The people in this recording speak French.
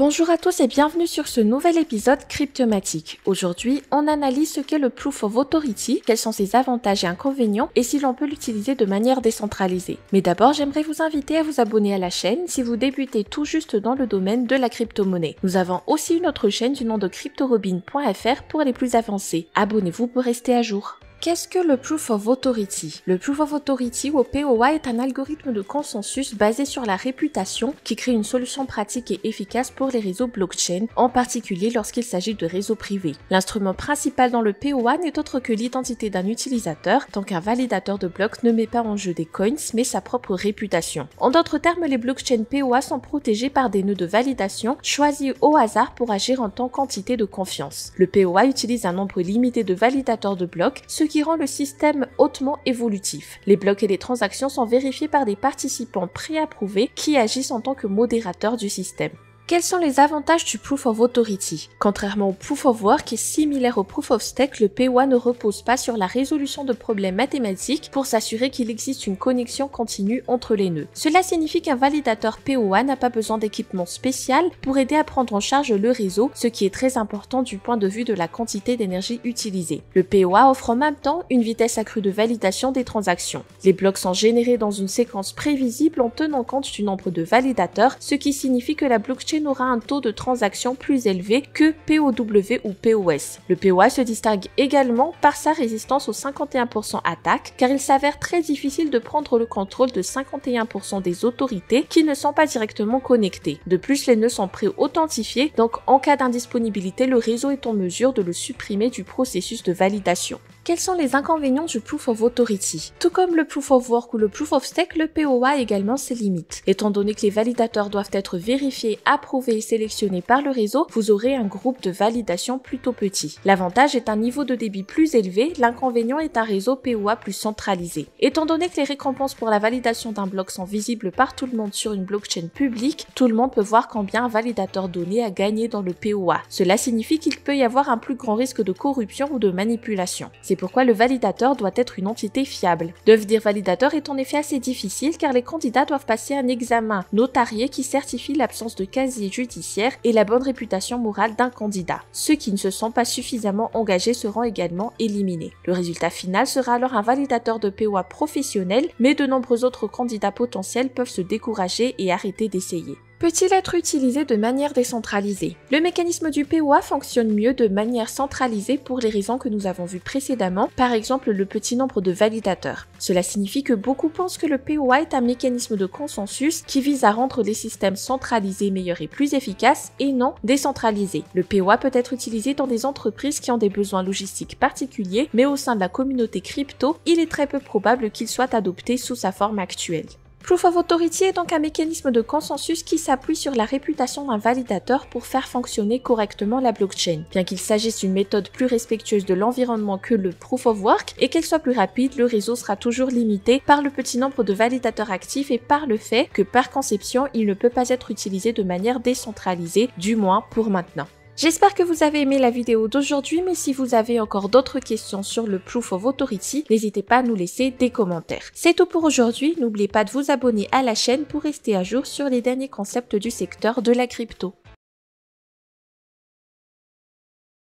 Bonjour à tous et bienvenue sur ce nouvel épisode Cryptomatique. Aujourd'hui, on analyse ce qu'est le Proof of Authority, quels sont ses avantages et inconvénients et si l'on peut l'utiliser de manière décentralisée. Mais d'abord, j'aimerais vous inviter à vous abonner à la chaîne si vous débutez tout juste dans le domaine de la crypto-monnaie. Nous avons aussi une autre chaîne du nom de CryptoRobin.fr pour les plus avancés. Abonnez-vous pour rester à jour. Qu'est-ce que le Proof of Authority? Le Proof of Authority ou POA est un algorithme de consensus basé sur la réputation qui crée une solution pratique et efficace pour les réseaux blockchain, en particulier lorsqu'il s'agit de réseaux privés. L'instrument principal dans le POA n'est autre que l'identité d'un utilisateur, tant qu'un validateur de blocs ne met pas en jeu des coins mais sa propre réputation. En d'autres termes, les blockchains POA sont protégés par des nœuds de validation choisis au hasard pour agir en tant qu'entité de confiance. Le POA utilise un nombre limité de validateurs de blocs, ce qui rend le système hautement évolutif. Les blocs et les transactions sont vérifiés par des participants préapprouvés qui agissent en tant que modérateurs du système. Quels sont les avantages du Proof of Authority? Contrairement au Proof of Work et similaire au Proof of Stake, le POA ne repose pas sur la résolution de problèmes mathématiques pour s'assurer qu'il existe une connexion continue entre les nœuds. Cela signifie qu'un validateur POA n'a pas besoin d'équipement spécial pour aider à prendre en charge le réseau, ce qui est très important du point de vue de la quantité d'énergie utilisée. Le POA offre en même temps une vitesse accrue de validation des transactions. Les blocs sont générés dans une séquence prévisible en tenant compte du nombre de validateurs, ce qui signifie que la blockchain aura un taux de transaction plus élevé que POW ou POS. Le POA se distingue également par sa résistance aux 51% attaques, car il s'avère très difficile de prendre le contrôle de 51% des autorités qui ne sont pas directement connectées. De plus, les nœuds sont pré-authentifiés, donc en cas d'indisponibilité, le réseau est en mesure de le supprimer du processus de validation. Quels sont les inconvénients du Proof of Authority? Tout comme le Proof of Work ou le Proof of Stake, le POA a également ses limites. Étant donné que les validateurs doivent être vérifiés, approuvés et sélectionnés par le réseau, vous aurez un groupe de validation plutôt petit. L'avantage est un niveau de débit plus élevé, l'inconvénient est un réseau POA plus centralisé. Étant donné que les récompenses pour la validation d'un bloc sont visibles par tout le monde sur une blockchain publique, tout le monde peut voir combien un validateur donné a gagné dans le POA. Cela signifie qu'il peut y avoir un plus grand risque de corruption ou de manipulation. C'est pourquoi le validateur doit être une entité fiable. Devenir validateur est en effet assez difficile car les candidats doivent passer un examen notarié qui certifie l'absence de casier judiciaire et la bonne réputation morale d'un candidat. Ceux qui ne se sont pas suffisamment engagés seront également éliminés. Le résultat final sera alors un validateur de POA professionnel, mais de nombreux autres candidats potentiels peuvent se décourager et arrêter d'essayer. Peut-il être utilisé de manière décentralisée? Le mécanisme du POA fonctionne mieux de manière centralisée pour les raisons que nous avons vues précédemment, par exemple le petit nombre de validateurs. Cela signifie que beaucoup pensent que le POA est un mécanisme de consensus qui vise à rendre les systèmes centralisés meilleurs et plus efficaces et non décentralisés. Le POA peut être utilisé dans des entreprises qui ont des besoins logistiques particuliers, mais au sein de la communauté crypto, il est très peu probable qu'il soit adopté sous sa forme actuelle. Proof of Authority est donc un mécanisme de consensus qui s'appuie sur la réputation d'un validateur pour faire fonctionner correctement la blockchain. Bien qu'il s'agisse d'une méthode plus respectueuse de l'environnement que le Proof of Work et qu'elle soit plus rapide, le réseau sera toujours limité par le petit nombre de validateurs actifs et par le fait que par conception, il ne peut pas être utilisé de manière décentralisée, du moins pour maintenant. J'espère que vous avez aimé la vidéo d'aujourd'hui, mais si vous avez encore d'autres questions sur le Proof of Authority, n'hésitez pas à nous laisser des commentaires. C'est tout pour aujourd'hui, n'oubliez pas de vous abonner à la chaîne pour rester à jour sur les derniers concepts du secteur de la crypto.